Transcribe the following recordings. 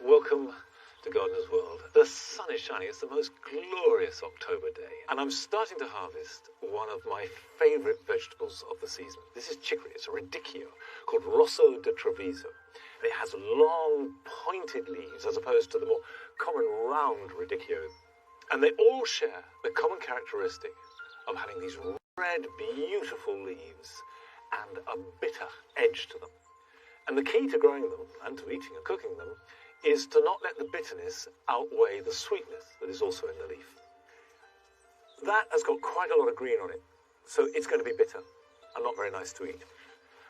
Welcome to Gardener's World. The sun is shining. It's the most glorious October day. And I'm starting to harvest one of my favourite vegetables of the season. This is chicory. It's a radicchio called Rosso di Treviso. And it has long, pointed leaves as opposed to the more common round radicchio. And they all share the common characteristic of having these red, beautiful leaves and a bitter edge to them. And the key to growing them and to eating and cooking them is to not let the bitterness outweigh the sweetness that is also in the leaf. That has got quite a lot of green on it, so it's going to be bitter and not very nice to eat.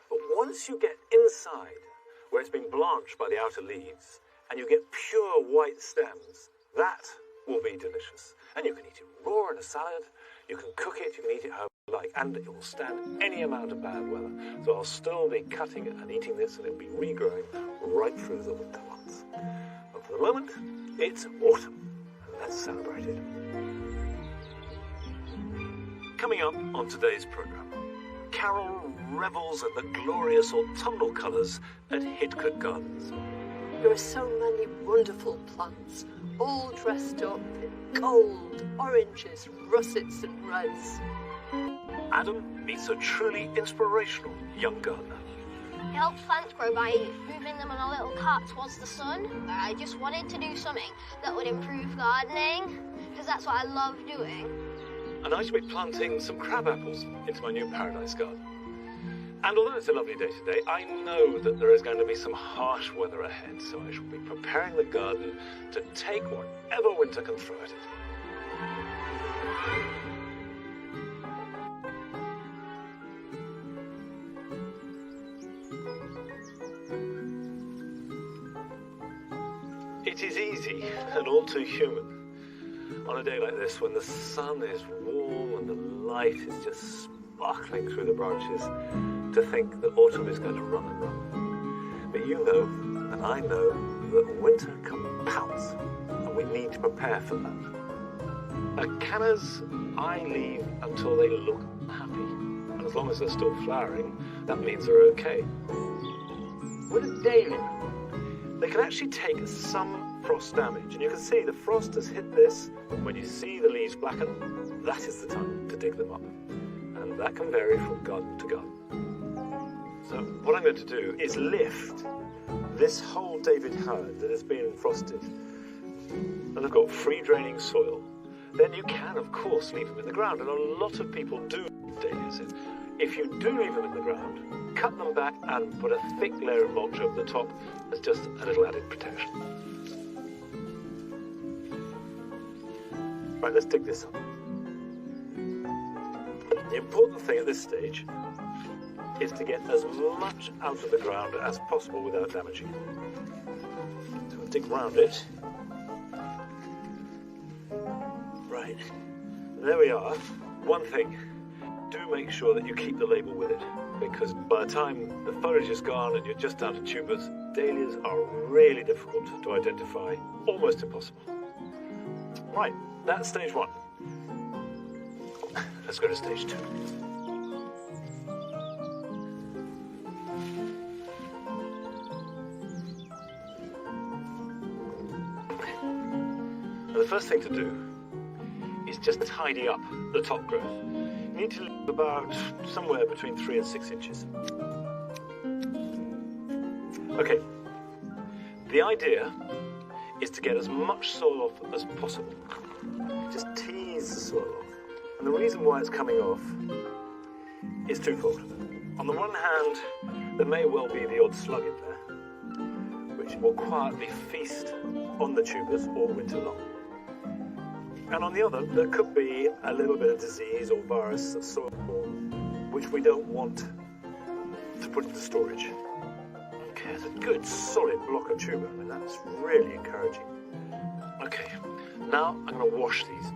But once you get inside, where it's been blanched by the outer leaves, and you get pure white stems, that will be delicious. And you can eat it raw in a salad, you can cook it, you can eat it however you like, and it will stand any amount of bad weather. So I'll still be cutting it and eating this, and it'll be regrowing right through the winter months. But for the moment, it's autumn, and let's celebrate it. Coming up on today's programme, Carol revels in the glorious autumnal colours at Hidcote Gardens. There are so many wonderful plants, all dressed up in gold, oranges, russets and reds. Adam meets a truly inspirational young gardener. He helps plants grow by moving them on a little cart towards the sun. I just wanted to do something that would improve gardening, because that's what I love doing. And I shall be planting some crab apples into my new paradise garden. And although it's a lovely day today, I know that there is going to be some harsh weather ahead, so I shall be preparing the garden to take whatever winter can throw at it. It is easy and all too human on a day like this when the sun is warm and the light is just sparkling through the branches to think that autumn is going to run and run. But you know, and I know, that winter can pounce and we need to prepare for that. Cannas I leave until they look happy, and as long as they're still flowering, that means they're okay. With a dahlia, they can actually take some frost damage, and you can see the frost has hit this. When you see the leaves blacken, that is the time to dig them up, and that can vary from garden to garden. So what I'm going to do is lift this whole David Howard that has been frosted, and I've got free draining soil. Then you can, of course, leave them in the ground, and a lot of people do leave dahlias in. If you do leave them in the ground, cut them back and put a thick layer of mulch over the top as just a little added protection. Right, let's dig this up. The important thing at this stage is to get as much out of the ground as possible without damaging it. So we'll dig round it. Right, there we are. One thing, do make sure that you keep the label with it, because by the time the foliage is gone and you're just down to tubers, dahlias are really difficult to identify, almost impossible. Right, that's stage one. Let's go to stage two. Now, the first thing to do is just tidy up the top growth. You need to leave about somewhere between 3 and 6 inches. Okay, the idea is to get as much soil off as possible. Just tease the soil off. And the reason why it's coming off is twofold. On the one hand, there may well be the odd slug in there, which will quietly feast on the tubers all winter long. And on the other, there could be a little bit of disease or virus that's soil-borne, which we don't want to put into storage. Okay, it's a good solid block of tuber. I mean, that's really encouraging. Okay, now I'm going to wash these.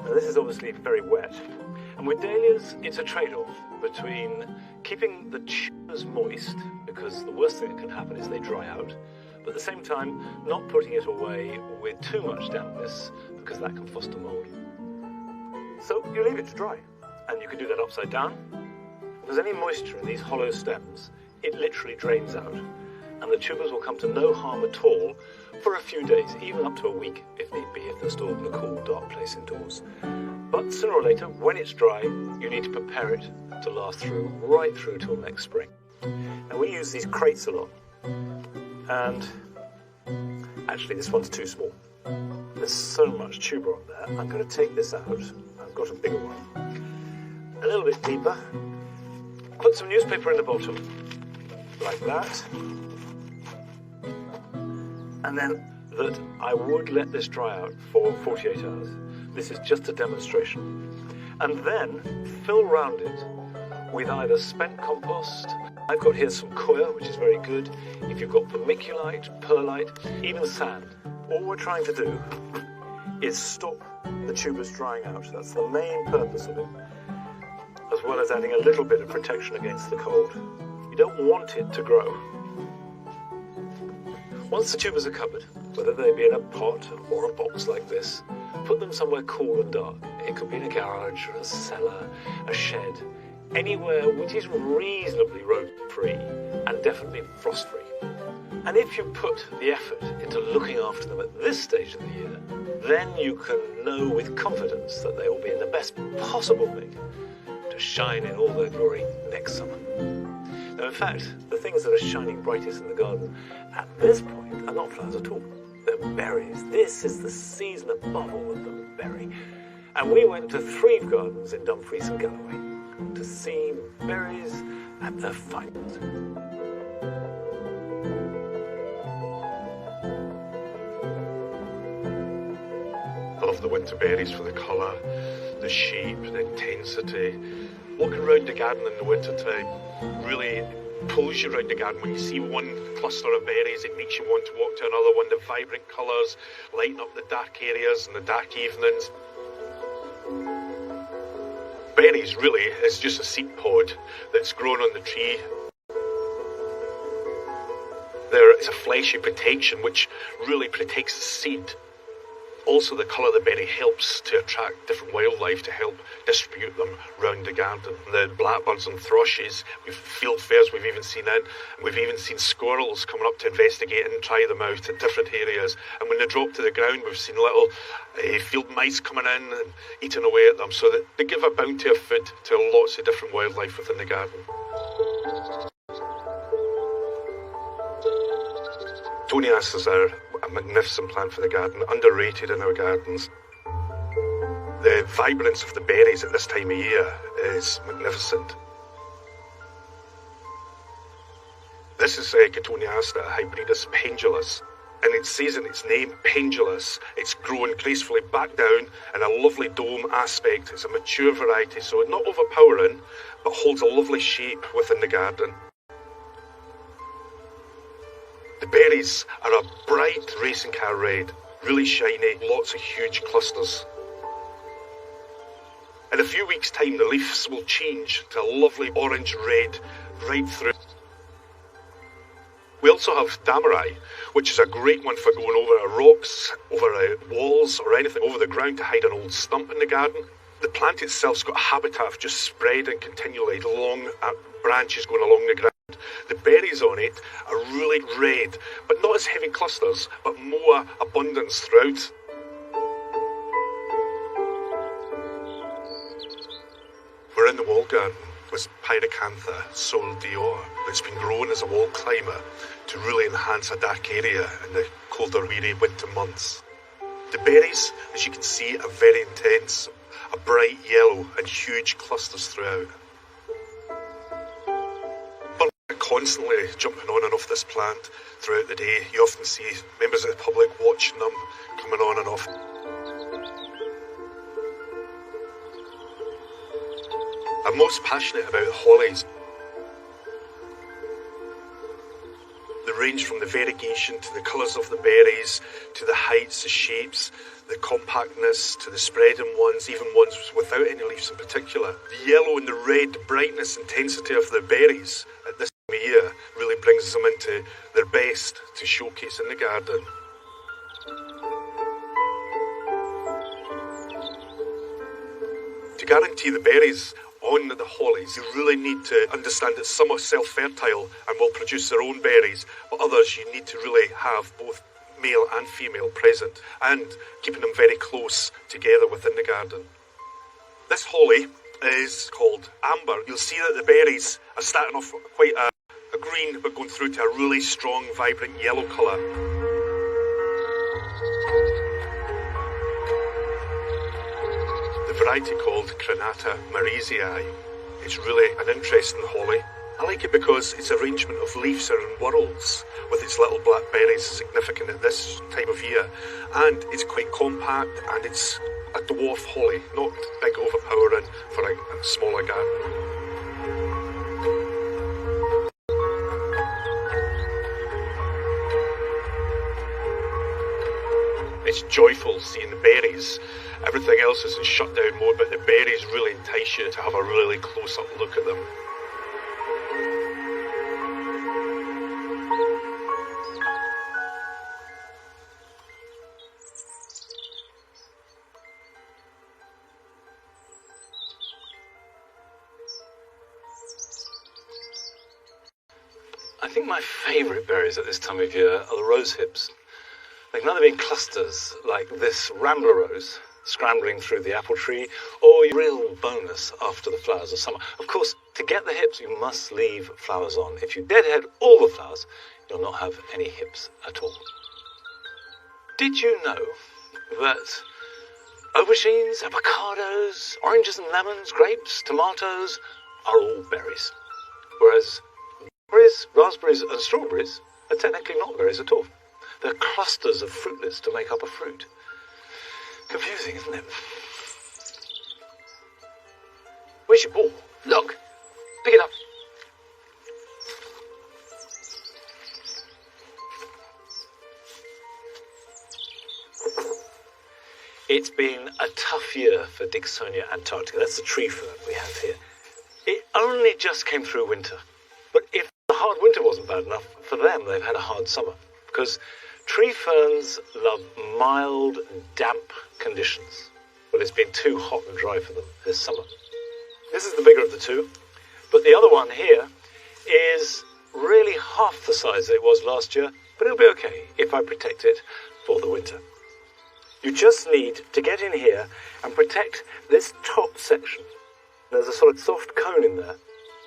Now, this is obviously very wet. And with dahlias, it's a trade-off between keeping the tubers moist, because the worst thing that can happen is they dry out, but at the same time not putting it away with too much dampness because that can foster mould. So you leave it to dry, and you can do that upside down. If there's any moisture in these hollow stems, it literally drains out, and the tubers will come to no harm at all for a few days, even up to a week if need be, if they're stored in a cool, dark place indoors. But sooner or later, when it's dry, you need to prepare it to last through, right through till next spring. And we use these crates a lot, and actually this one's too small. There's so much tuber on there. I'm going to take this out. I've got a bigger one. A little bit deeper. Put some newspaper in the bottom, like that. And then that I would let this dry out for 48 hours. This is just a demonstration. And then fill round it with either spent compost. I've got here some coir, which is very good. If you've got vermiculite, perlite, even sand, all we're trying to do is stop the tubers drying out. That's the main purpose of it, as well as adding a little bit of protection against the cold. You don't want it to grow. Once the tubers are covered, whether they be in a pot or a box like this, put them somewhere cool and dark. It could be in a garage or a cellar, a shed, anywhere which is reasonably rodent-free and definitely frost-free. And if you put the effort into looking after them at this stage of the year, then you can know with confidence that they will be in the best possible nick to shine in all their glory next summer. Now, in fact, the things that are shining brightest in the garden at this point are not flowers at all. They're berries. This is the season above all of them, berry. And we went to 3 gardens in Dumfries and Galloway to see berries at their finest. I love the winter berries for the colour, the shape, the intensity. Walking around the garden in the winter time really pulls you around the garden. When you see one cluster of berries, it makes you want to walk to another one. The vibrant colours lighten up the dark areas and the dark evenings. Berries really is just a seed pod that's grown on the tree. There is a fleshy protection which really protects the seed. Also, the colour of the berry helps to attract different wildlife to help distribute them round the garden. The blackbirds and thrushes, we've field fairs we've even seen in. We've even seen squirrels coming up to investigate and try them out at different areas. And when they drop to the ground, we've seen little field mice coming in and eating away at them. So that they give a bounty of food to lots of different wildlife within the garden. Toniasters are a magnificent plant for the garden, underrated in our gardens. The vibrance of the berries at this time of year is magnificent. This is Cotoneaster hybridus pendulus, and it says in its name, pendulus. It's grown gracefully back down in a lovely dome aspect. It's a mature variety, so it's not overpowering, but holds a lovely shape within the garden. The berries are a bright racing car red, really shiny, lots of huge clusters. In a few weeks' time, the leaves will change to a lovely orange-red right through. We also have damarai, which is a great one for going over rocks, over walls, or anything over the ground to hide an old stump in the garden. The plant itself's got a habitat of just spreading continually, long branches going along the ground. The berries on it are really red, but not as heavy clusters, but more abundance throughout. We're in the wall garden with Pyracantha Sol d'Or. It's been grown as a wall climber to really enhance a dark area in the colder, weary winter months. The berries, as you can see, are very intense, a bright yellow and huge clusters throughout. Constantly jumping on and off this plant throughout the day. You often see members of the public watching them, coming on and off. I'm most passionate about hollies. They range from the variegation to the colours of the berries, to the heights, the shapes, the compactness, to the spreading ones, even ones without any leaves in particular. The yellow and the red brightness, intensity of the berries at this of year really brings them into their best to showcase in the garden. To guarantee the berries on the hollies, you really need to understand that some are self-fertile and will produce their own berries, but others you need to really have both male and female present, and keeping them very close together within the garden. This holly is called amber. You'll see that the berries are starting off quite a green, but going through to a really strong, vibrant yellow colour. The variety called Crenata marizii. It's really an interesting holly. I like it because its arrangement of leaves are in whorls, with its little black berries significant at this time of year. And it's quite compact, and it's a dwarf holly, not big overpowering for a smaller garden. It's joyful seeing the berries. Everything else is in shut down mode, but the berries really entice you to have a really close-up look at them. I think my favourite berries at this time of year are the rose hips. They can either be in clusters, like this rambler rose, scrambling through the apple tree, or your real bonus after the flowers of summer. Of course, to get the hips, you must leave flowers on. If you deadhead all the flowers, you'll not have any hips at all. Did you know that aubergines, avocados, oranges and lemons, grapes, tomatoes are all berries? Whereas berries, raspberries and strawberries are technically not berries at all. They're clusters of fruitlets to make up a fruit. Confusing, isn't it? Where's your ball? Look! Pick it up. It's been a tough year for Dicksonia antarctica. That's the tree fern we have here. It only just came through winter. But if the hard winter wasn't bad enough, for them they've had a hard summer. Because tree ferns love mild, damp conditions. Well, it's been too hot and dry for them this summer. This is the bigger of the two, but the other one here is really half the size that it was last year, but it'll be okay if I protect it for the winter. You just need to get in here and protect this top section. There's a sort of soft cone in there,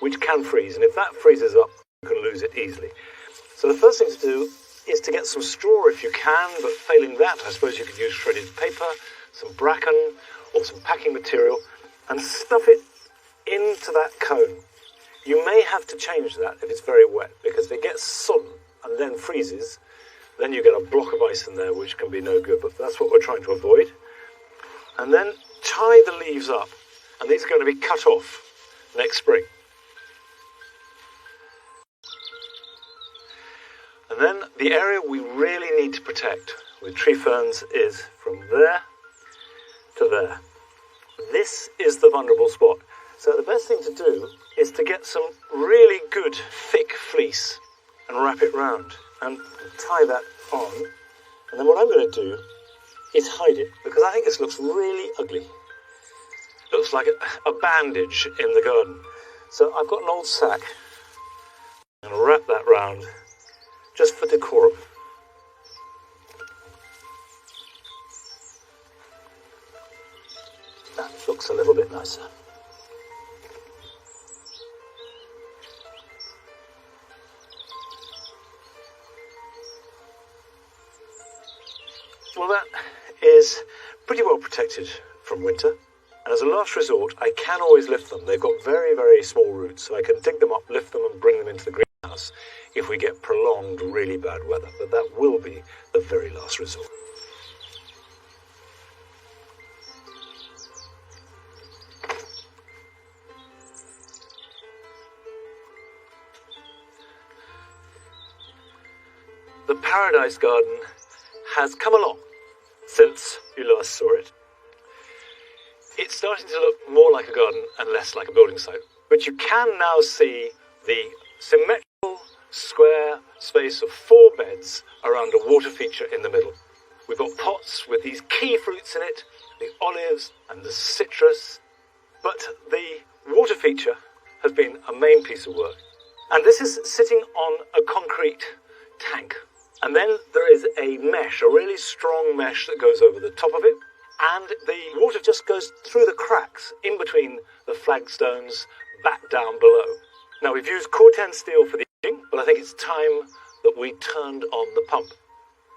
which can freeze, and if that freezes up, you can lose it easily. So the first thing to do is to get some straw if you can, but failing that, I suppose you could use shredded paper, some bracken, or some packing material, and stuff it into that cone. You may have to change that if it's very wet, because if it gets sodden and then freezes, then you get a block of ice in there, which can be no good, but that's what we're trying to avoid. And then tie the leaves up, and these are going to be cut off next spring. And then the area we really need to protect with tree ferns is from there to there. This is the vulnerable spot. So the best thing to do is to get some really good thick fleece and wrap it round and tie that on. And then what I'm going to do is hide it, because I think this looks really ugly. Looks like a bandage in the garden. So I've got an old sack. I'm going to wrap that round just for decorum. That looks a little bit nicer. Well, that is pretty well protected from winter. And as a last resort, I can always lift them. They've got very, very small roots, so I can dig them up, lift them and bring them into the greenhouse if we get prolonged, really bad weather. But that will be the very last resort. The Paradise Garden has come along since you last saw it. It's starting to look more like a garden and less like a building site, but you can now see the symmetric space of 4 beds around a water feature in the middle. We've got pots with these key fruits in it, the olives and the citrus. But the water feature has been a main piece of work. And this is sitting on a concrete tank. And then there is a mesh, a really strong mesh that goes over the top of it. And the water just goes through the cracks in between the flagstones back down below. Now, we've used Corten steel for the heating, but I think it's time that we turned on the pump.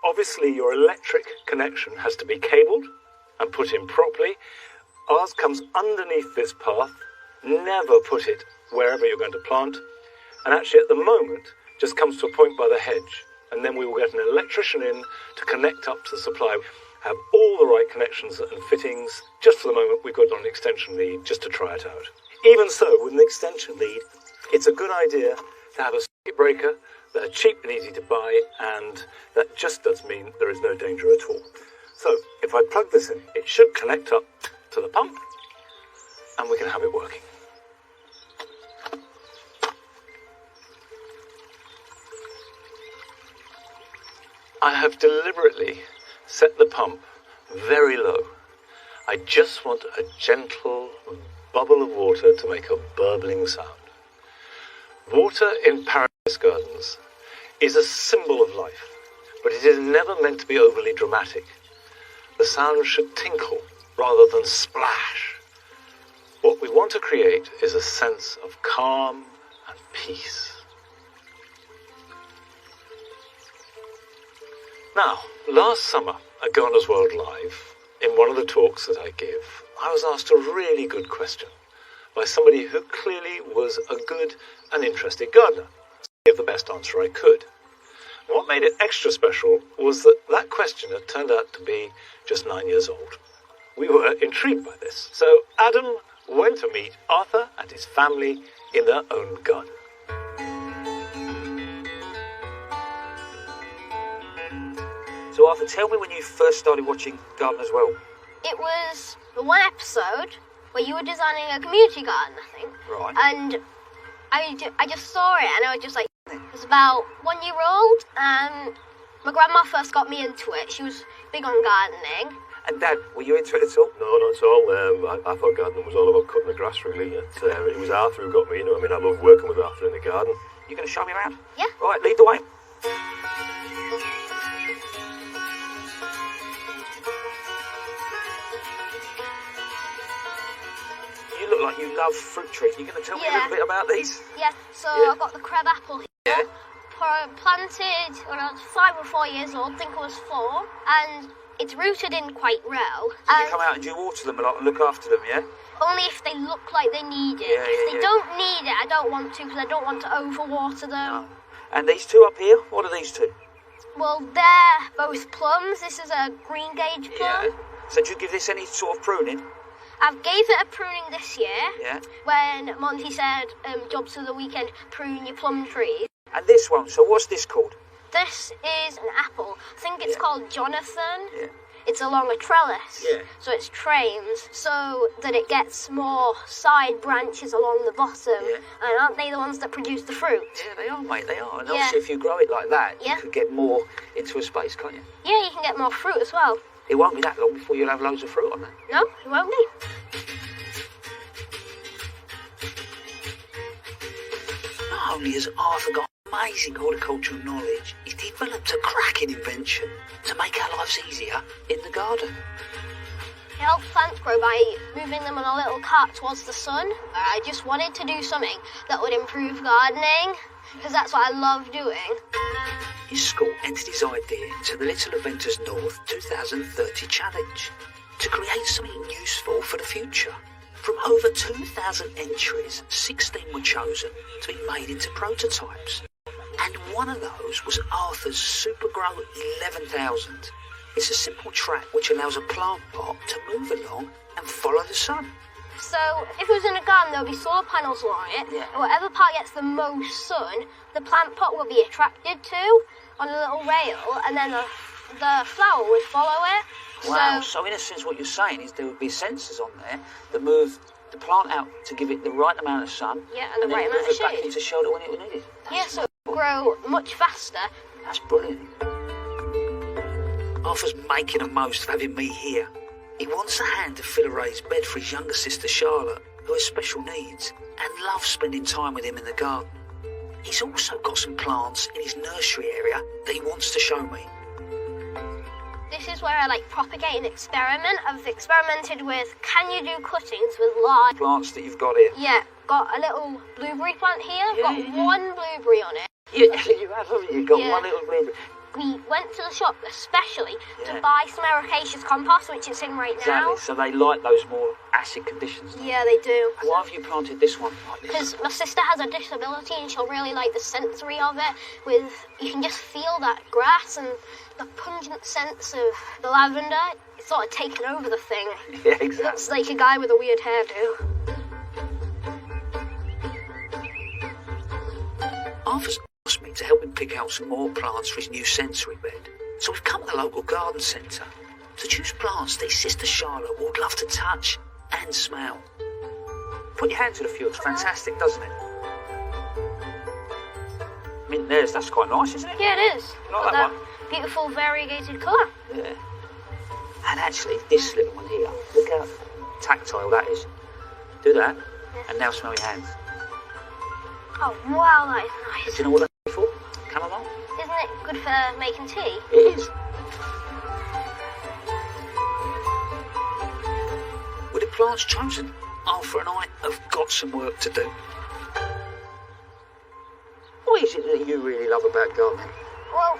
Obviously, your electric connection has to be cabled and put in properly. Ours comes underneath this path. Never put it wherever you're going to plant. And actually, at the moment, just comes to a point by the hedge. And then we will get an electrician in to connect up to the supply. Have all the right connections and fittings. Just for the moment, we've got it on an extension lead just to try it out. Even so, with an extension lead, it's a good idea to have a circuit breaker that are cheap and easy to buy, and that just does mean there is no danger at all. So, if I plug this in, it should connect up to the pump, and we can have it working. I have deliberately set the pump very low. I just want a gentle bubble of water to make a burbling sound. Water in paradise gardens is a symbol of life, but it is never meant to be overly dramatic. The sound should tinkle rather than splash. What we want to create is a sense of calm and peace. Now, last summer at Gardeners'World Live, in one of the talks that I give, I was asked a really good question by somebody who clearly was a good and interested gardener. I gave the best answer I could. And what made it extra special was that that questioner turned out to be just 9 years old. We were intrigued by this. So Adam went to meet Arthur and his family in their own garden. So Arthur, tell me when you first started watching Gardeners'World. It was the one episode where you were designing a community garden, I think. Right. And I just saw it, and I was just like, I was about 1 year old, and my grandma first got me into it. She was big on gardening. And Dad, were you into it at all? No, not at all. I thought gardening was all about cutting the grass, really. It was Arthur who got me, you know. I mean, I love working with Arthur in the garden. You going to show me around? Yeah. Right, lead the way. You look like you love fruit trees. Are you going to tell me a little bit about these? Yeah, so I've got the crab apple here. Yeah. Planted when I was 5 or 4 years old, I think I was 4, and it's rooted in quite well. So you come out and you water them a lot and look after them, yeah? Only if they look like they need it. If they don't need it, I don't want to, because I don't want to overwater them. No. And these two up here, what are these two? Well, they're both plums. This is a green gauge plum. Yeah. So do you give this any sort of pruning? I've gave it a pruning this year. Yeah. When Monty said, jobs for the weekend, prune your plum trees. And this one, so what's this called? This is an apple. I think it's called Jonathan. Yeah. It's along a trellis. Yeah. So it's trains so that it gets more side branches along the bottom. Yeah. And aren't they the ones that produce the fruit? Yeah, they are, mate, they are. And Yeah. obviously if you grow it like that, Yeah. you could get more into a space, can't you? Yeah, you can get more fruit as well. It won't be that long before you'll have loads of fruit on there. No, it won't be. Not only has Arthur got amazing horticultural knowledge, he's developed a cracking invention to make our lives easier in the garden. It helps plants grow by moving them on a little cart towards the sun. I just wanted to do something that would improve gardening, because that's what I love doing. His school entered his idea into the Little Inventors North 2030 Challenge to create something useful for the future. From over 2,000 entries, 16 were chosen to be made into prototypes. And one of those was Arthur's Super Grow 11,000. It's a simple track which allows a plant pot to move along and follow the sun. So if it was in a garden, there would be solar panels along it. Yeah. And whatever part gets the most sun, the plant pot will be attracted to on a little rail, and then the flower would follow it. Wow, so in a sense what you're saying is there would be sensors on there that move the plant out to give it the right amount of sun. Yeah, and the right then amount move of it back shade. into shelter when it was needed. Yeah, so it'll grow much faster. That's brilliant. Arthur's making the most of having me here. He wants a hand to fill a raised bed for his younger sister Charlotte, who has special needs, and loves spending time with him in the garden. He's also got some plants in his nursery area that he wants to show me. This is where I like propagate and experiment. I've experimented with, can you do cuttings with live Plants that you've got here. Yeah, got a little blueberry plant here. Yeah, got yeah. one blueberry on it. Yeah, you have, haven't you? You've got Yeah. one little blueberry. We went to the shop especially Yeah. to buy some ericaceous compost, which it's in right now. Exactly, so they like those more acid conditions. Yeah, they do. Why have you planted this one like this? Because my sister has a disability and she'll really like the sensory of it. With you can just feel that grass and the pungent sense of the lavender. It's sort of taken over the thing. Yeah, It exactly. looks like a guy with a weird hairdo. Arthur's asked me to help him pick out some more plants for his new sensory bed. So we've come to the local garden centre to choose plants that his sister Charlotte would love to touch and smell. Put your hand to the fuel, it's fantastic, doesn't it? I mean, that's quite nice, isn't it? Yeah, it is. You like Got that beautiful variegated colour. Yeah. And actually, this little one here, look how tactile that is. Do that, and now smell your hands. Oh wow, that is Do nice. you know what that's for? Chamomile? Isn't it good for making tea? It is. With the plants chosen, Arthur and I have got some work to do. What is it that you really love about gardening? Well,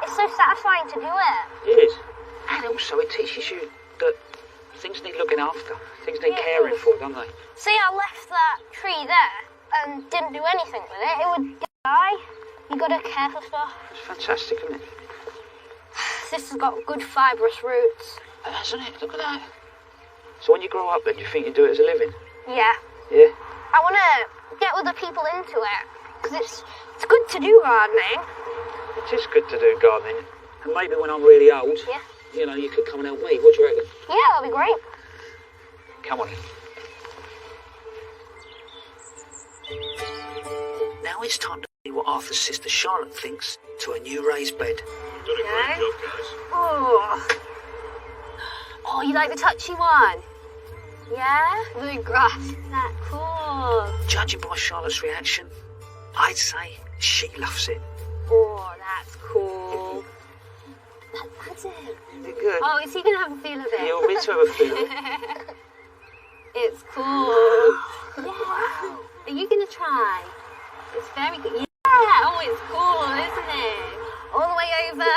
it's so satisfying to do it. It is. And also it teaches you that things need looking after. Things need Yeah, it caring does. for, don't they? See, I left that tree there and didn't do anything with it. It would die. You gotta care for stuff. It's fantastic, isn't it? This has got good fibrous roots. Hasn't it? Look at that. So when you grow up then, you think you do it as a living? Yeah. Yeah? I wanna get other people into it. Because it's good to do gardening. It is good to do gardening. And maybe when I'm really old, Yeah. you know, you could come and help me. What do you reckon? Yeah, that'll be great. Come on. Now it's time to see what Arthur's sister Charlotte thinks to a new raised bed. You've done a great job, guys. Oh, you like the touchy one? Yeah? The grass. Isn't that cool? Judging by Charlotte's reaction, I'd say she loves it. Oh, that's cool. That's it. Is it good? Oh, is he going to have a feel of it? You want me to have a feel of it? It's cool. Yeah. Are you going to try? It's very good. Yeah. Oh, it's cool, isn't it? All the way over.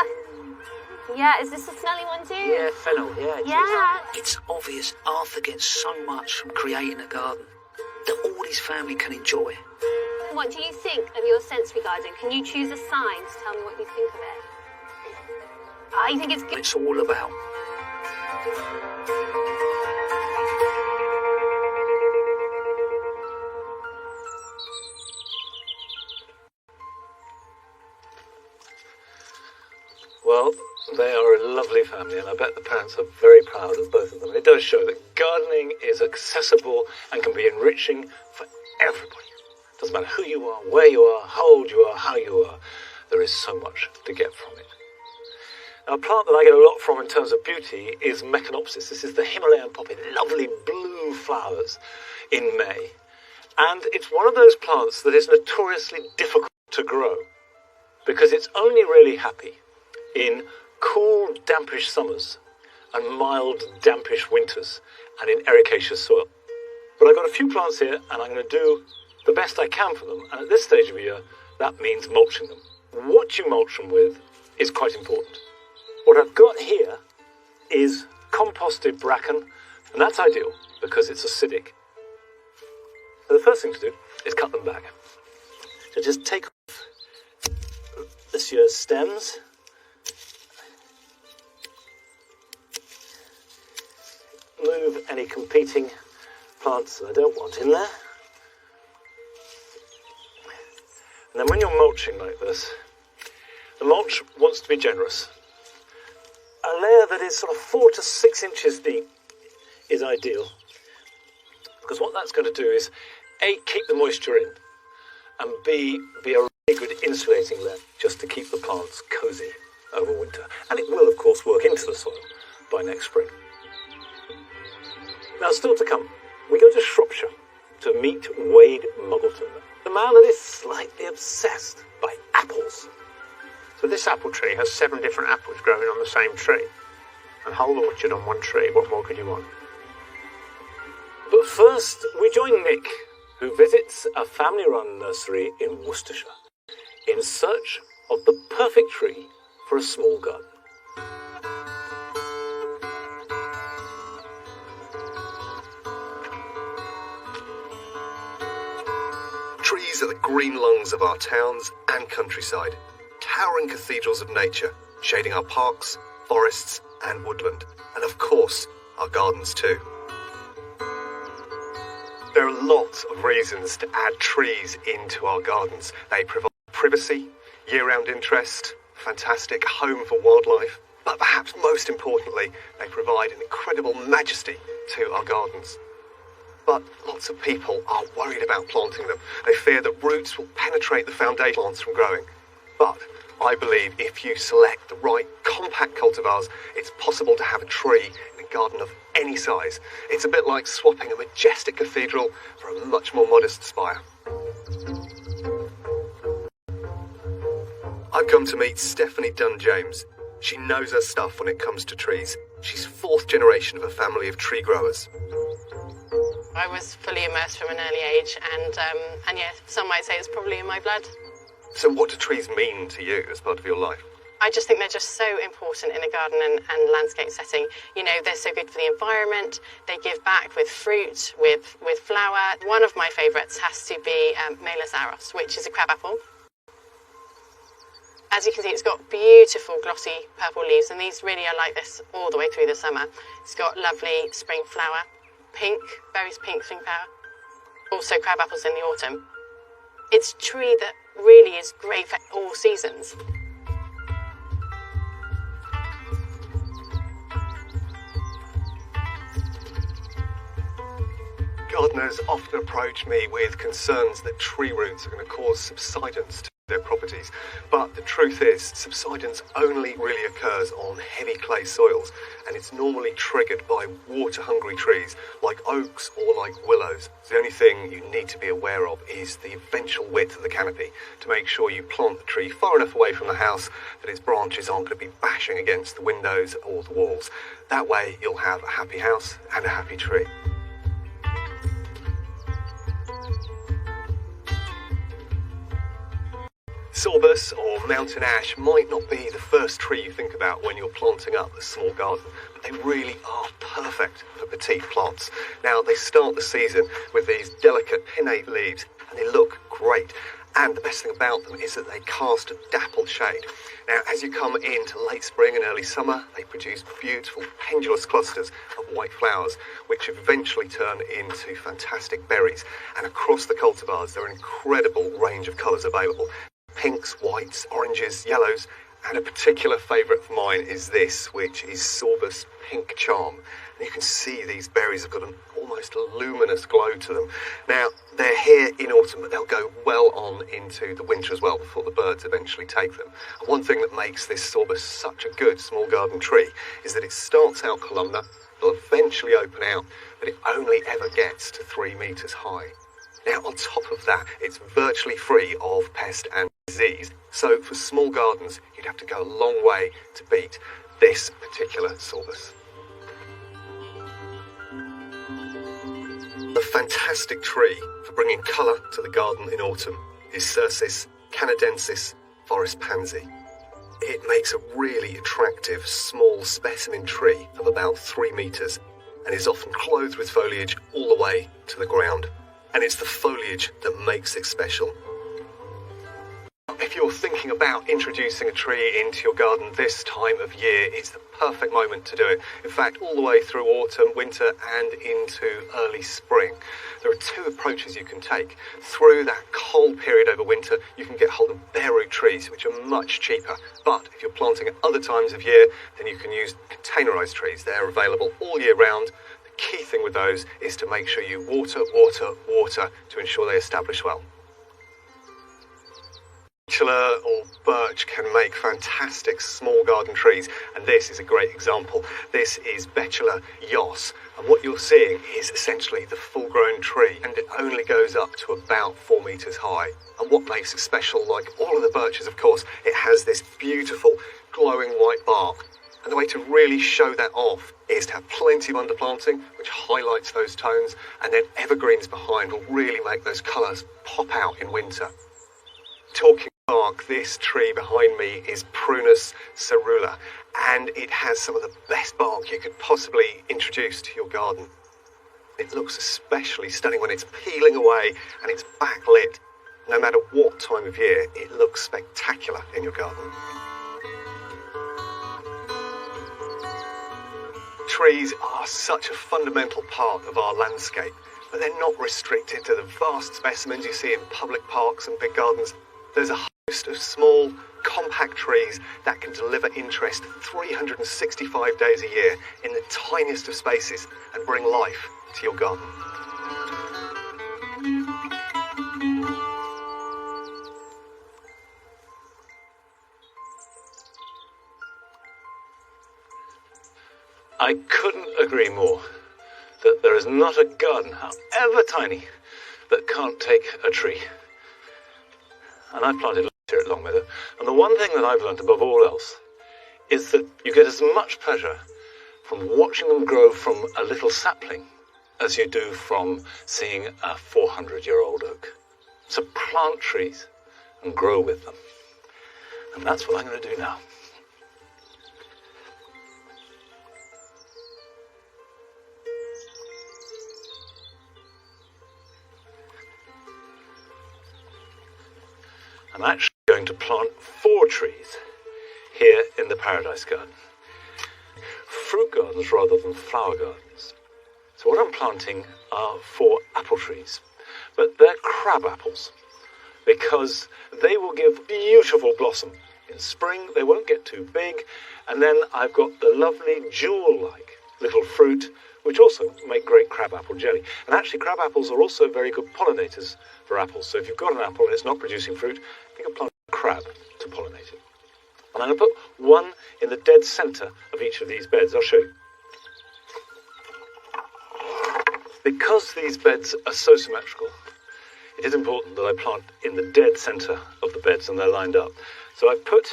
Yeah, is this a smelly one too? Yeah, fennel, yeah. it is. Yeah. It's obvious Arthur gets so much from creating a garden that all his family can enjoy. What do you think of your sensory garden? Can you choose a sign to tell me what you think of it? I think it's good. It's all about. Well, they are a lovely family, and I bet the parents are very proud of both of them. It does show that gardening is accessible and can be enriching for everybody. Doesn't matter who you are, where you are, how old you are, how you are. There is so much to get from it. Now, a plant that I get a lot from in terms of beauty is Meconopsis. This is the Himalayan poppy, lovely blue flowers in May. And it's one of those plants that is notoriously difficult to grow because it's only really happy in cool, dampish summers and mild, dampish winters and in ericaceous soil. But I've got a few plants here and I'm going to do the best I can for them. And at this stage of the year, that means mulching them. What you mulch them with is quite important. What I've got here is composted bracken, and that's ideal because it's acidic. So the first thing to do is cut them back. So just take off this year's stems. Move any competing plants that I don't want in there. And then when you're mulching like this, the mulch wants to be generous. A layer that is sort of 4 to 6 inches deep is ideal. Because what that's going to do is, A, keep the moisture in, and B, be a really good insulating layer just to keep the plants cosy over winter. And it will, of course, work into the soil by next spring. Now, still to come, we go to Shropshire to meet Wade Muggleton, the man that is slightly obsessed by apples. So this apple tree has 7 different apples growing on the same tree. And whole orchard on one tree. What more could you want? But first, we join Nick, who visits a family-run nursery in Worcestershire in search of the perfect tree for a small garden. Trees are the green lungs of our towns and countryside, towering cathedrals of nature, shading our parks, forests and woodland, and of course, our gardens too. There are lots of reasons to add trees into our gardens. They provide privacy, year-round interest, fantastic home for wildlife, but perhaps most importantly, they provide an incredible majesty to our gardens. But lots of people are worried about planting them. They fear that roots will penetrate the foundation plants from growing. But I believe if you select the right compact cultivars, it's possible to have a tree in a garden of any size. It's a bit like swapping a majestic cathedral for a much more modest spire. I've come to meet Stephanie Dunn-James. She knows her stuff when it comes to trees. She's 4th generation of a family of tree growers. I was fully immersed from an early age, and yeah, some might say it's probably in my blood. So what do trees mean to you as part of your life? I just think they're just so important in a garden and landscape setting. You know, they're so good for the environment. They give back with fruit, with flower. One of my favourites has to be Malus aros, which is a crabapple. As you can see, it's got beautiful glossy purple leaves, and these really are like this all the way through the summer. It's got lovely spring flower, pink, very pink spring flower. Also crabapples in the autumn. It's a tree that really is great for all seasons. Gardeners often approach me with concerns that tree roots are going to cause subsidence to their properties, but the truth is subsidence only really occurs on heavy clay soils, and it's normally triggered by water-hungry trees like oaks or like willows. So the only thing you need to be aware of is the eventual width of the canopy to make sure you plant the tree far enough away from the house that its branches aren't going to be bashing against the windows or the walls. That way you'll have a happy house and a happy tree. Sorbus or mountain ash might not be the first tree you think about when you're planting up a small garden, but they really are perfect for petite plants. Now, they start the season with these delicate pinnate leaves, and they look great. And the best thing about them is that they cast a dappled shade. Now, as you come into late spring and early summer, they produce beautiful pendulous clusters of white flowers, which eventually turn into fantastic berries. And across the cultivars, there are an incredible range of colours available. Pinks, whites, oranges, yellows, and a particular favourite of mine is this, which is Sorbus Pink Charm. And you can see these berries have got an almost luminous glow to them. Now, they're here in autumn, but they'll go well on into the winter as well before the birds eventually take them. And one thing that makes this Sorbus such a good small garden tree is that it starts out columnar, it'll eventually open out, but it only ever gets to 3 metres high. Now, on top of that, it's virtually free of pest and disease. So for small gardens, you'd have to go a long way to beat this particular Sorbus. A fantastic tree for bringing colour to the garden in autumn is Cercis canadensis forest pansy. It makes a really attractive small specimen tree of about 3 metres and is often clothed with foliage all the way to the ground. And it's the foliage that makes it special. If you're thinking about introducing a tree into your garden this time of year, it's the perfect moment to do it. In fact, all the way through autumn, winter and into early spring. There are 2 approaches you can take. Through that cold period over winter, you can get hold of bare root trees, which are much cheaper. But if you're planting at other times of year, then you can use containerised trees. They're available all year round. key thing with those is to make sure you water, water, water to ensure they establish well. Beech or birch can make fantastic small garden trees, and this is a great example. This is Betula Yos, and what you're seeing is essentially the full-grown tree, and it only goes up to about 4 metres high. And what makes it special, like all of the birches, of course, it has this beautiful glowing white bark. And the way to really show that off is to have plenty of underplanting, which highlights those tones, and then evergreens behind will really make those colours pop out in winter. Talking bark, this tree behind me is Prunus cerula, and it has some of the best bark you could possibly introduce to your garden. It looks especially stunning when it's peeling away and it's backlit. No matter what time of year, it looks spectacular in your garden. Trees are such a fundamental part of our landscape, but they're not restricted to the vast specimens you see in public parks and big gardens. There's a host of small, compact trees that can deliver interest 365 days a year in the tiniest of spaces and bring life to your garden. I couldn't agree more that there is not a garden, however tiny, that can't take a tree. And I've planted lots here at Longmeadow, and the one thing that I've learnt above all else is that you get as much pleasure from watching them grow from a little sapling as you do from seeing a 400-year-old oak. So plant trees and grow with them. And that's what I'm going to do now. I'm actually going to plant 4 trees here in the Paradise Garden. Fruit gardens rather than flower gardens. So what I'm planting are 4 apple trees, but they're crab apples because they will give beautiful blossom. In spring they won't get too big, and then I've got the lovely jewel-like little fruit which also make great crab apple jelly. And actually crab apples are also very good pollinators for apples. So if you've got an apple and it's not producing fruit, you can plant a crab to pollinate it. And I'm going to put one in the dead centre of each of these beds. I'll show you. Because these beds are so symmetrical, it is important that I plant in the dead centre of the beds and they're lined up. So I've put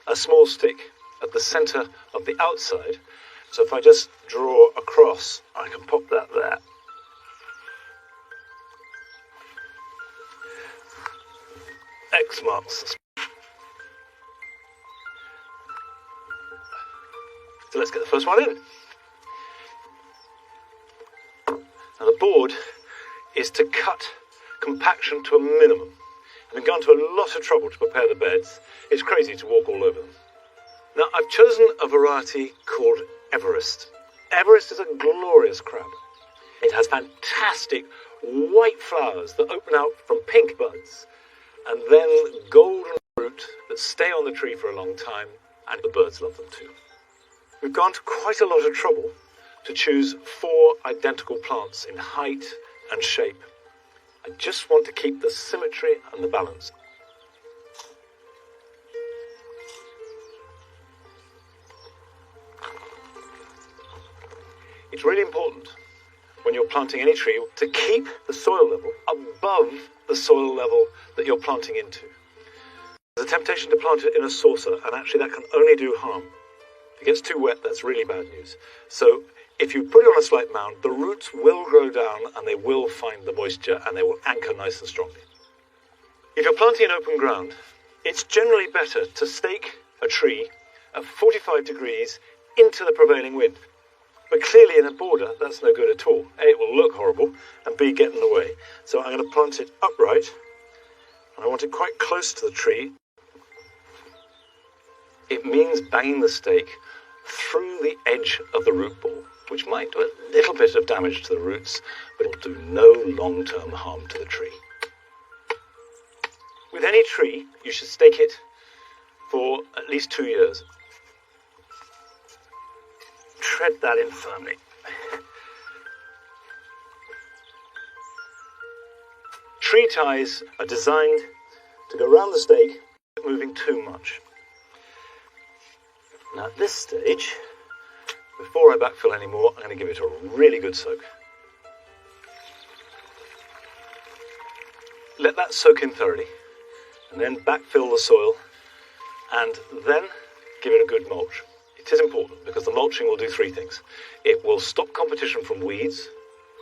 a small stick at the centre of the outside. So if I just draw across, I can pop that there. X marks the spot. So let's get the first one in. Now the board is to cut compaction to a minimum. I've gone to a lot of trouble to prepare the beds. It's crazy to walk all over them. Now I've chosen a variety called Everest. Everest is a glorious crab. It has fantastic white flowers that open out from pink buds and then golden fruit that stay on the tree for a long time, and the birds love them too. We've gone to quite a lot of trouble to choose 4 identical plants in height and shape. I just want to keep the symmetry and the balance. It's really important when you're planting any tree to keep the soil level above the soil level that you're planting into. There's a temptation to plant it in a saucer, and actually that can only do harm. If it gets too wet, that's really bad news. So if you put it on a slight mound, the roots will grow down and they will find the moisture and they will anchor nice and strongly. If you're planting in open ground, it's generally better to stake a tree at 45 degrees into the prevailing wind. But clearly in a border, that's no good at all. A, it will look horrible, and B, get in the way. So I'm going to plant it upright, and I want it quite close to the tree. It means banging the stake through the edge of the root ball, which might do a little bit of damage to the roots, but it will do no long-term harm to the tree. With any tree, you should stake it for at least 2 years. Tread that in firmly. Tree ties are designed to go round the stake without moving too much. Now at this stage, before I backfill anymore, I'm going to give it a really good soak. Let that soak in thoroughly, and then backfill the soil, and then give it a good mulch. It is important because the mulching will do three things. It will stop competition from weeds,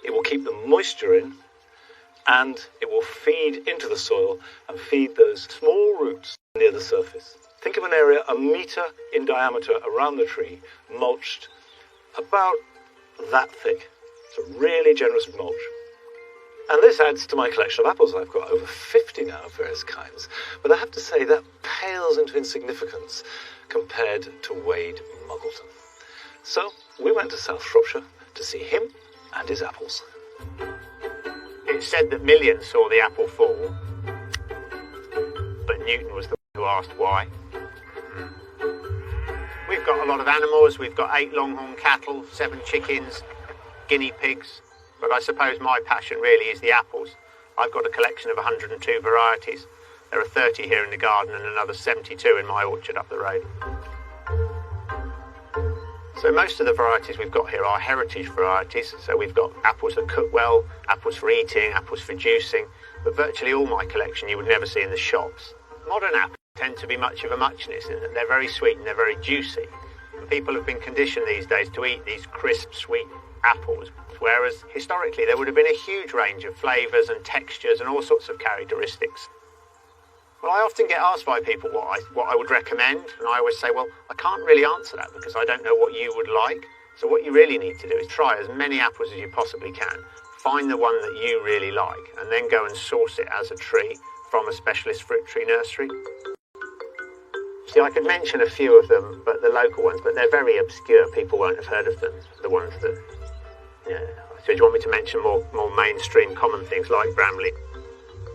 it will keep the moisture in, and it will feed into the soil and feed those small roots near the surface. Think of an area 1 metre in diameter around the tree, mulched about that thick. It's a really generous mulch. And this adds to my collection of apples. I've got over 50 now of various kinds. But I have to say that pales into insignificance compared to Wade Muggleton. So we went to South Shropshire to see him and his apples. It's said that millions saw the apple fall, but Newton was the one who asked why. We've got a lot of animals. We've got 8 longhorn cattle, 7 chickens, guinea pigs. But I suppose my passion really is the apples. I've got a collection of 102 varieties. There are 30 here in the garden and another 72 in my orchard up the road. So most of the varieties we've got here are heritage varieties. So we've got apples that cook well, apples for eating, apples for juicing. But virtually all my collection you would never see in the shops. Modern apples tend to be much of a muchness in that they're very sweet and they're very juicy. And people have been conditioned these days to eat these crisp, sweet apples, whereas historically there would have been a huge range of flavours and textures and all sorts of characteristics. Well, I often get asked by people what I would recommend, and I always say, well, I can't really answer that because I don't know what you would like. So what you really need to do is try as many apples as you possibly can, find the one that you really like, and then go and source it as a tree from a specialist fruit tree nursery. See, I could mention a few of them, but the local ones, but they're very obscure. People won't have heard of them, the ones that... Yeah. So do you want me to mention more mainstream common things like Bramley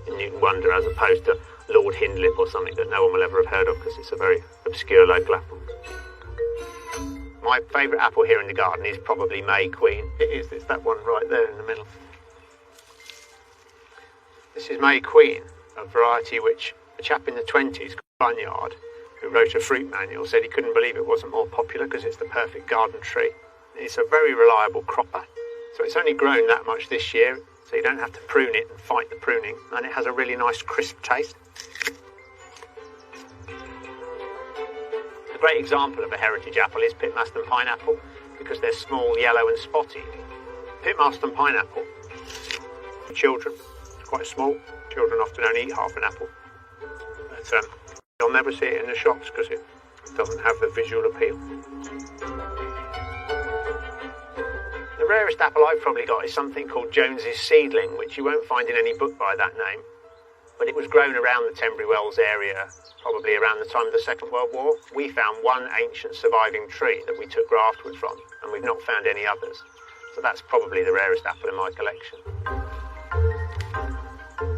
in Newton Wonder as opposed to Lord Hindlip or something that no one will ever have heard of because it's a very obscure local apple? My favourite apple here in the garden is probably May Queen. It is, it's that one right there in the middle. This is May Queen, a variety which a chap in the 20s, Bunyard, who wrote a fruit manual, said he couldn't believe it wasn't more popular because it's the perfect garden tree. It's a very reliable cropper, so it's only grown that much this year, so you don't have to prune it and fight the pruning, and it has a really nice crisp taste. A great example of a heritage apple is Pitmaston pineapple, because they're small, yellow and spotty. Pitmaston pineapple, for children, it's quite small. Children often only eat half an apple. But you'll never see it in the shops because it doesn't have the visual appeal. The rarest apple I've probably got is something called Jones's Seedling, which you won't find in any book by that name. But it was grown around the Tenbury Wells area, probably around the time of the Second World War. We found one ancient surviving tree that we took graftwood from, and we've not found any others. So that's probably the rarest apple in my collection.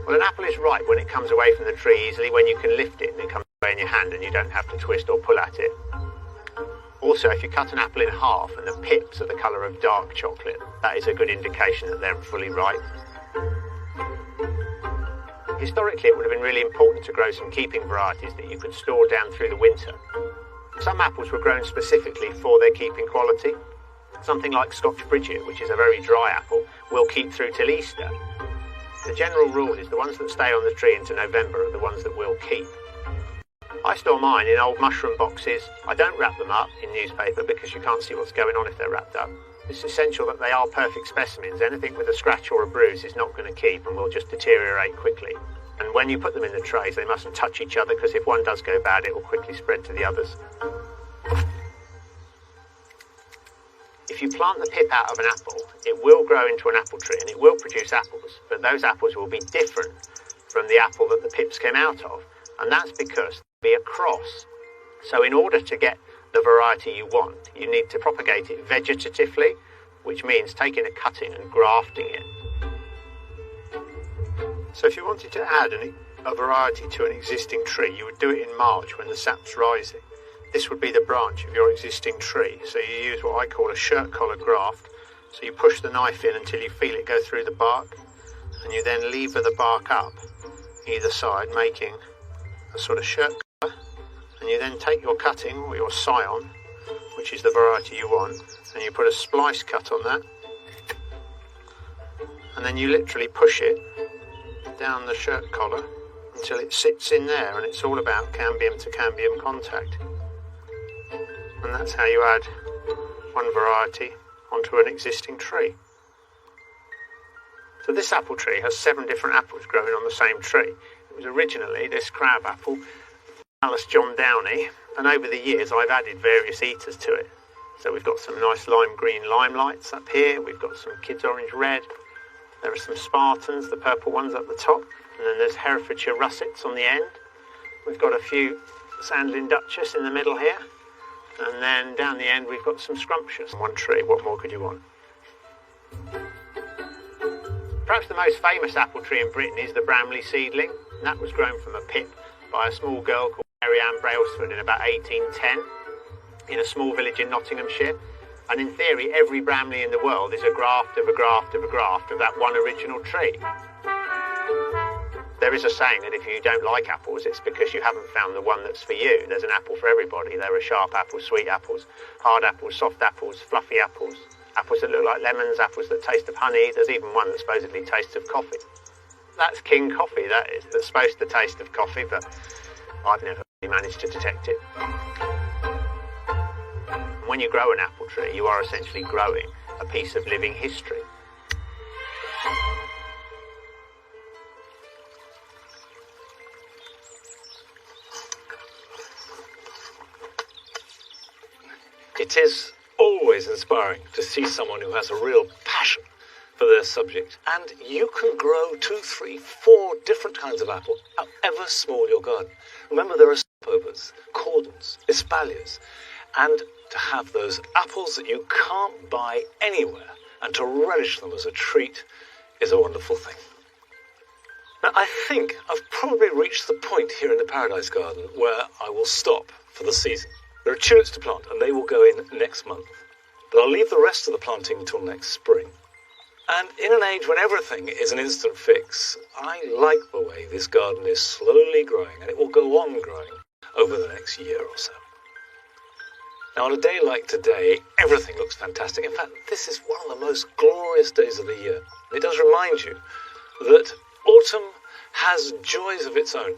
Well, an apple is ripe when it comes away from the tree easily, when you can lift it and it comes away in your hand and you don't have to twist or pull at it. Also, if you cut an apple in half and the pips are the colour of dark chocolate, that is a good indication that they're fully ripe. Historically, it would have been really important to grow some keeping varieties that you could store down through the winter. Some apples were grown specifically for their keeping quality. Something like Scotch Bridget, which is a very dry apple, will keep through till Easter. The general rule is the ones that stay on the tree into November are the ones that will keep. I store mine in old mushroom boxes. I don't wrap them up in newspaper because you can't see what's going on if they're wrapped up. It's essential that they are perfect specimens. Anything with a scratch or a bruise is not going to keep and will just deteriorate quickly. And when you put them in the trays, they mustn't touch each other because if one does go bad, it will quickly spread to the others. If you plant the pip out of an apple, it will grow into an apple tree and it will produce apples, but those apples will be different from the apple that the pips came out of, and that's because they'll be a cross. So in order to get the variety you want, you need to propagate it vegetatively, which means taking a cutting and grafting it. So if you wanted to add a variety to an existing tree, you would do it in March when the sap's rising. This would be the branch of your existing tree, so you use what I call a shirt collar graft. So you push the knife in until you feel it go through the bark, and you then lever the bark up either side, making a sort of shirt colour, and you then take your cutting or your scion, which is the variety you want, and you put a splice cut on that, and then you literally push it down the shirt collar until it sits in there, and it's all about cambium to cambium contact. And that's how you add one variety onto an existing tree. So this apple tree has 7 different apples growing on the same tree. It was originally this crab apple, Alice John Downey, and over the years I've added various eaters to it. So we've got some nice lime green limelights up here, we've got some Kids Orange Red, there are some Spartans, the purple ones up the top, and then there's Herefordshire Russets on the end. We've got a few Sandlin Duchess in the middle here, and then down the end we've got some Scrumptious. One tree, what more could you want? Perhaps the most famous apple tree in Britain is the Bramley seedling, and that was grown from a pip by a small girl called Mary Ann Brailsford in about 1810 in a small village in Nottinghamshire. And in theory, every Bramley in the world is a graft of a graft of a graft of that one original tree. There is a saying that if you don't like apples, it's because you haven't found the one that's for you. There's an apple for everybody. There are sharp apples, sweet apples, hard apples, soft apples, fluffy apples, apples that look like lemons, apples that taste of honey. There's even one that supposedly tastes of coffee. That's king coffee, that is. That's supposed to taste of coffee, but I've never really managed to detect it. When you grow an apple tree, you are essentially growing a piece of living history. It is always inspiring to see someone who has a real passion for their subject. And you can grow 2, 3, 4 different kinds of apple, however small your garden. Remember, there are stopovers, cordons, espaliers, and to have those apples that you can't buy anywhere and to relish them as a treat is a wonderful thing. Now, I think I've probably reached the point here in the Paradise Garden where I will stop for the season. There are tulips to plant, and they will go in next month. But I'll leave the rest of the planting until next spring. And in an age when everything is an instant fix, I like the way this garden is slowly growing, and it will go on growing over the next year or so. Now, on a day like today, everything looks fantastic. In fact, this is one of the most glorious days of the year. It does remind you that autumn has joys of its own.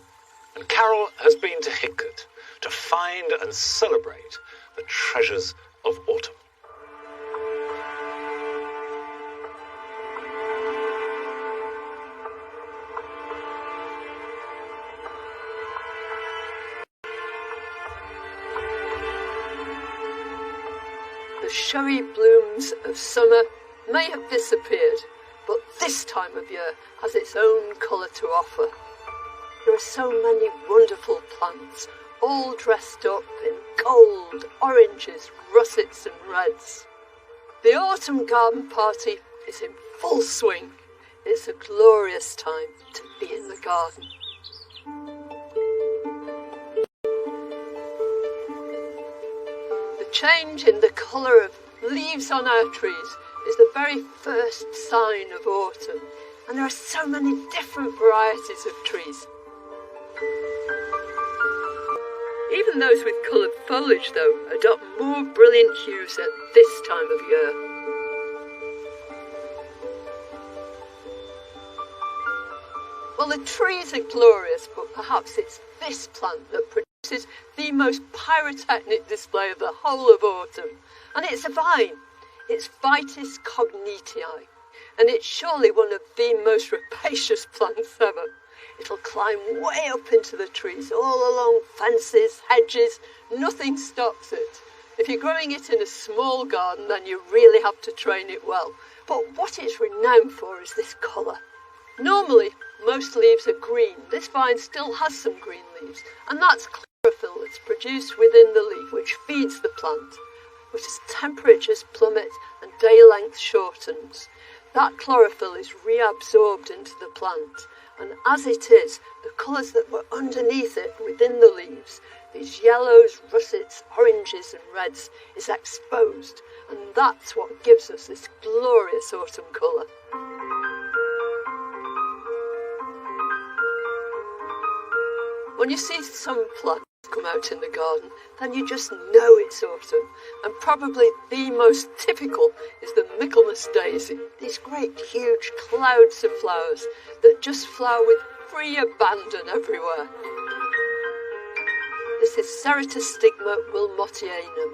And Carol has been to Hidcote to find and celebrate the treasures of autumn. The showy blooms of summer may have disappeared, but this time of year has its own colour to offer. There are so many wonderful plants, all dressed up in gold, oranges, russets and reds. The autumn garden party is in full swing. It's a glorious time to be in the garden. The change in the colour of leaves on our trees is the very first sign of autumn, and there are so many different varieties of trees. Even those with coloured foliage, though, adopt more brilliant hues at this time of year. Well, the trees are glorious, but perhaps it's this plant that produces the most pyrotechnic display of the whole of autumn. And it's a vine. It's Vitis cognitii, and it's surely one of the most rapacious plants ever. It'll climb way up into the trees, all along fences, hedges. Nothing stops it. If you're growing it in a small garden, then you really have to train it well. But what it's renowned for is this colour. Normally, most leaves are green. This vine still has some green leaves, and that's chlorophyll that's produced within the leaf, which feeds the plant. But as temperatures plummet and day length shortens, that chlorophyll is reabsorbed into the plant. And as it is, the colours that were underneath it within the leaves, these yellows, russets, oranges and reds, is exposed. And that's what gives us this glorious autumn colour. When you see some plants come out in the garden, then you just know it's autumn. And probably the most typical is the Michaelmas daisy. These great huge clouds of flowers that just flower with free abandon everywhere. This is Ceratostigma wilmotianum.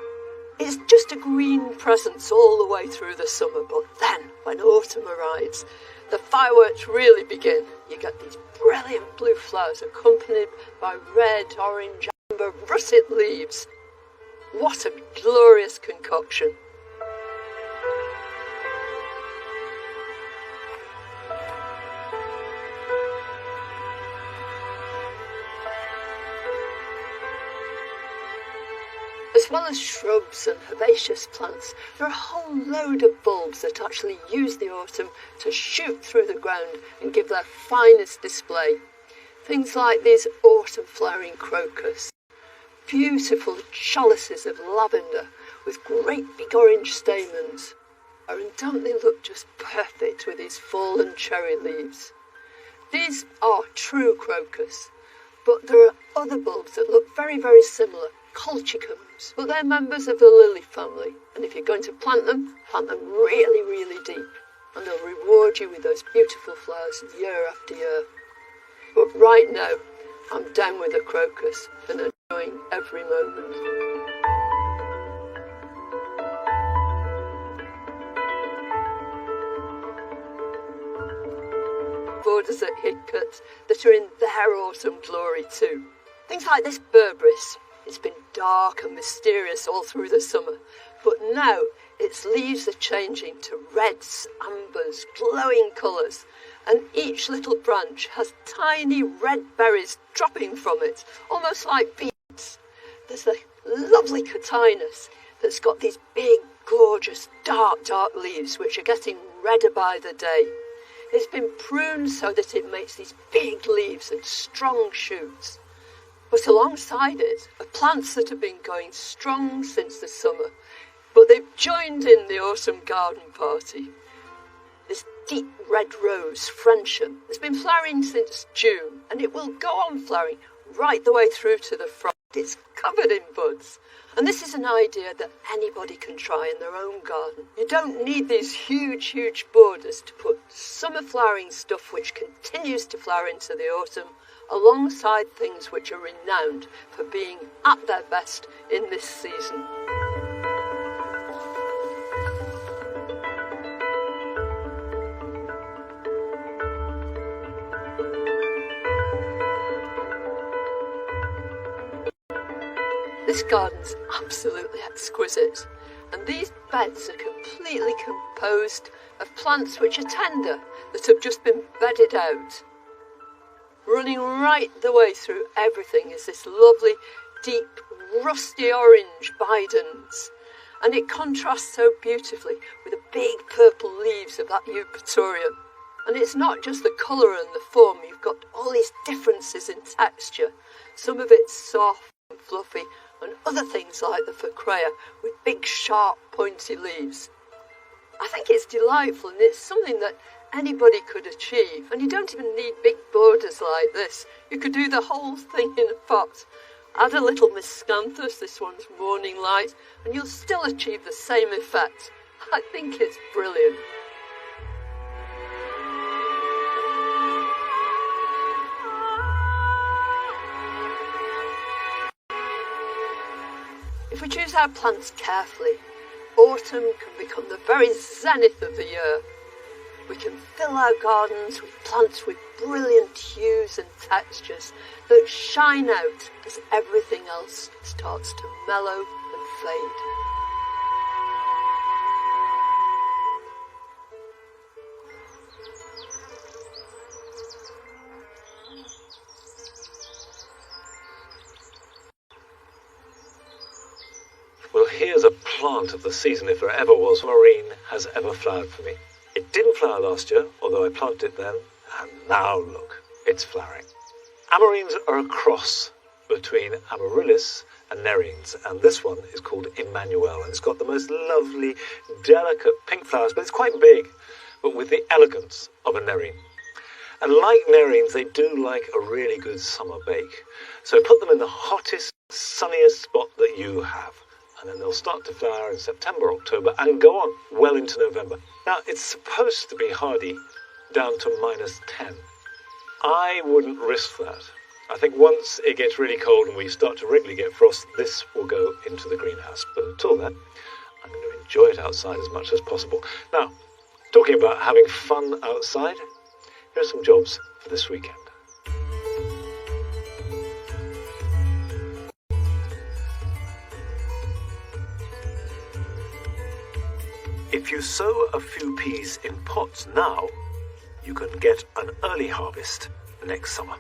It's just a green presence all the way through the summer, but then, when autumn arrives, the fireworks really begin. You get these brilliant blue flowers accompanied by red, orange, amber, russet leaves. What a glorious concoction. As well as shrubs and herbaceous plants, there are a whole load of bulbs that actually use the autumn to shoot through the ground and give their finest display. Things like these autumn flowering crocus, beautiful chalices of lavender with great big orange stamens. And don't they look just perfect with these fallen cherry leaves? These are true crocus, but there are other bulbs that look very, very similar, colchicums, but they're members of the lily family, and if you're going to plant them really, really deep, and they'll reward you with those beautiful flowers year after year. But right now, I'm down with the crocus and enjoying every moment. Borders at Hidcote that are in their autumn glory too. Things like this berberis. It's been dark and mysterious all through the summer, but now its leaves are changing to reds, ambers, glowing colours, and each little branch has tiny red berries dropping from it, almost like beads. There's the lovely cotinus that's got these big, gorgeous, dark leaves which are getting redder by the day. It's been pruned so that it makes these big leaves and strong shoots. But alongside it are plants that have been going strong since the summer, but they've joined in the autumn garden party. This deep red rose, Frensham, has been flowering since June, and it will go on flowering right the way through to the frost. It's covered in buds. And this is an idea that anybody can try in their own garden. You don't need these huge, huge borders to put summer flowering stuff which continues to flower into the autumn, alongside things which are renowned for being at their best in this season. This garden's absolutely exquisite, and these beds are completely composed of plants which are tender, that have just been bedded out. Running right the way through everything is this lovely, deep, rusty orange bidens, and it contrasts so beautifully with the big purple leaves of that eupatorium. And it's not just the colour and the form, you've got all these differences in texture. Some of it's soft and fluffy, and other things like the Phacrea with big, sharp, pointy leaves. I think it's delightful, and it's something that anybody could achieve, and you don't even need big borders like this. You could do the whole thing in a pot. Add a little miscanthus, this one's morning light, and you'll still achieve the same effect. I think it's brilliant. If we choose our plants carefully, autumn can become the very zenith of the year. We can fill our gardens with plants with brilliant hues and textures that shine out as everything else starts to mellow and fade. Well, here's a plant of the season, if there ever was. Amarene has ever flowered for me. It didn't flower last year, although I planted it then, and now look, it's flowering. Amarenes are a cross between amaryllis and nerines, and this one is called Emmanuel, and it's got the most lovely, delicate pink flowers, but it's quite big, but with the elegance of a nerine. And like nerines, they do like a really good summer bake. So put them in the hottest, sunniest spot that you have. And then they'll start to flower in September, October, and go on well into November. Now, it's supposed to be hardy down to -10. I wouldn't risk that. I think once it gets really cold and we start to regularly get frost, this will go into the greenhouse. But until then, I'm going to enjoy it outside as much as possible. Now, talking about having fun outside, here are some jobs for this weekend. If you sow a few peas in pots now, you can get an early harvest next summer.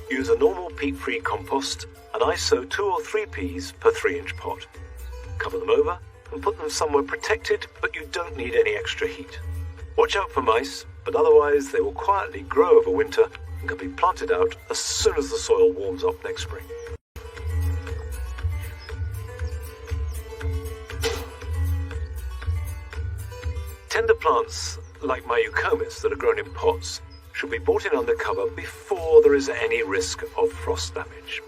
Use a normal peat-free compost, and I sow 2 or 3 peas per 3-inch pot. Cover them over and put them somewhere protected, but you don't need any extra heat. Watch out for mice, but otherwise they will quietly grow over winter and can be planted out as soon as the soil warms up next spring. Tender plants, like my eucomis that are grown in pots, should be brought in under cover before there is any risk of frost damage.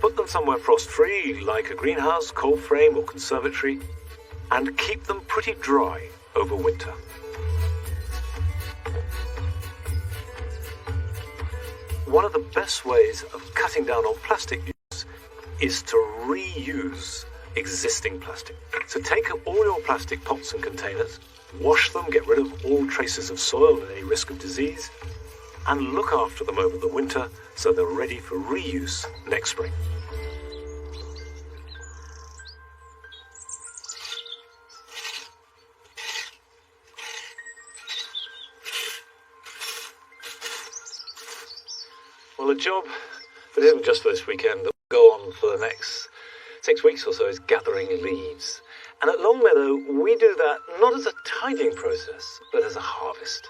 Put them somewhere frost-free, like a greenhouse, cold frame or conservatory, and keep them pretty dry over winter. One of the best ways of cutting down on plastic use is to reuse existing plastic. So take all your plastic pots and containers, wash them, get rid of all traces of soil and any risk of disease, and look after them over the winter so they're ready for reuse next spring. Well, the job that isn't just for this weekend, that will go on for the next 6 weeks or so, is gathering leaves. And at Longmeadow, we do that not as a tidying process, but as a harvest.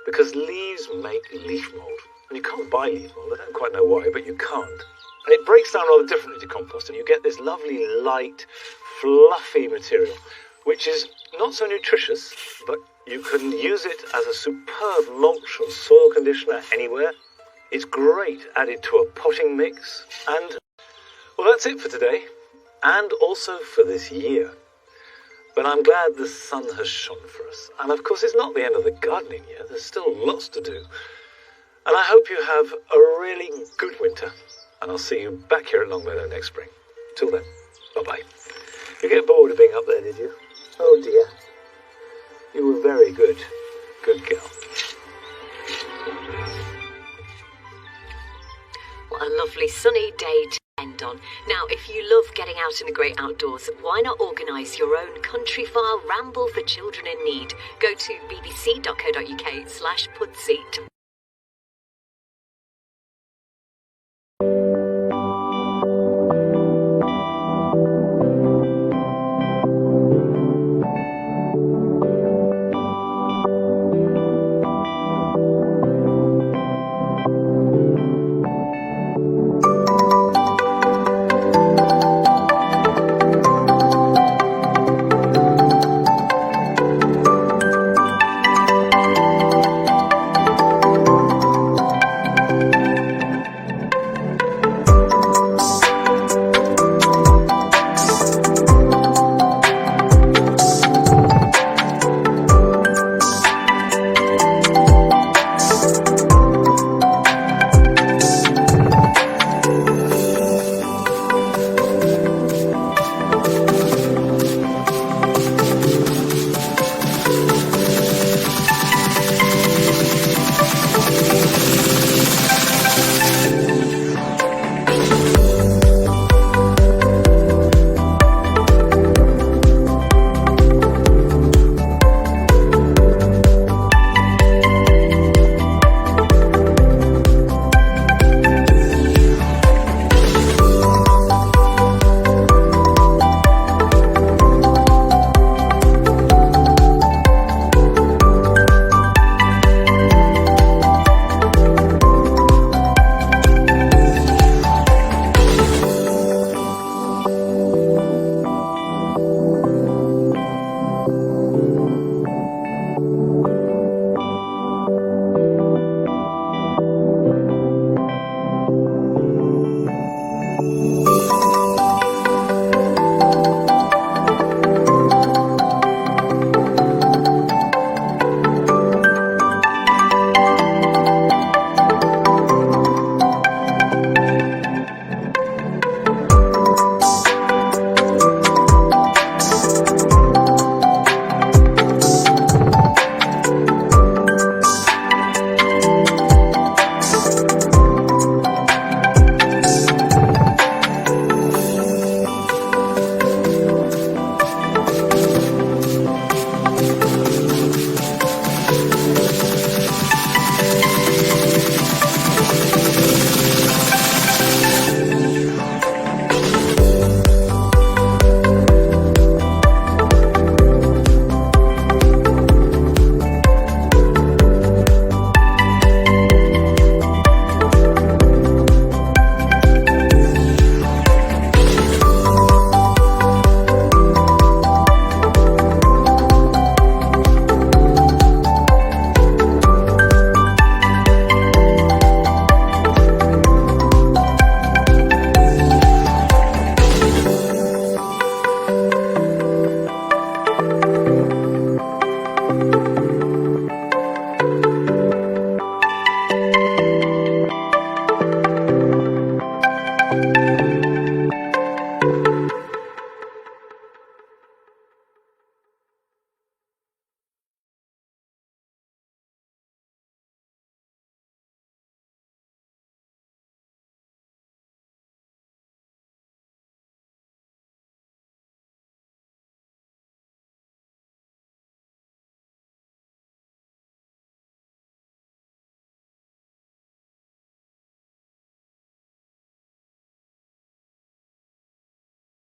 Because leaves make leaf mould. And you can't buy leaf mould, I don't quite know why, but you can't. And it breaks down rather differently to compost, and you get this lovely, light, fluffy material, which is not so nutritious, but you can use it as a superb mulch or soil conditioner anywhere. It's great added to a potting mix. And, well, that's it for today, and also for this year. But I'm glad the sun has shone for us. And of course, it's not the end of the gardening year. There's still lots to do. And I hope you have a really good winter. And I'll see you back here at Longmeadow next spring. Till then, bye-bye. You get bored of being up there, did you? Oh dear. You were very good. Good girl. What a lovely sunny day to end on. Now, if you love getting out in the great outdoors, why not organise your own Countryfile Ramble for Children in Need? Go to bbc.co.uk/Pudsey to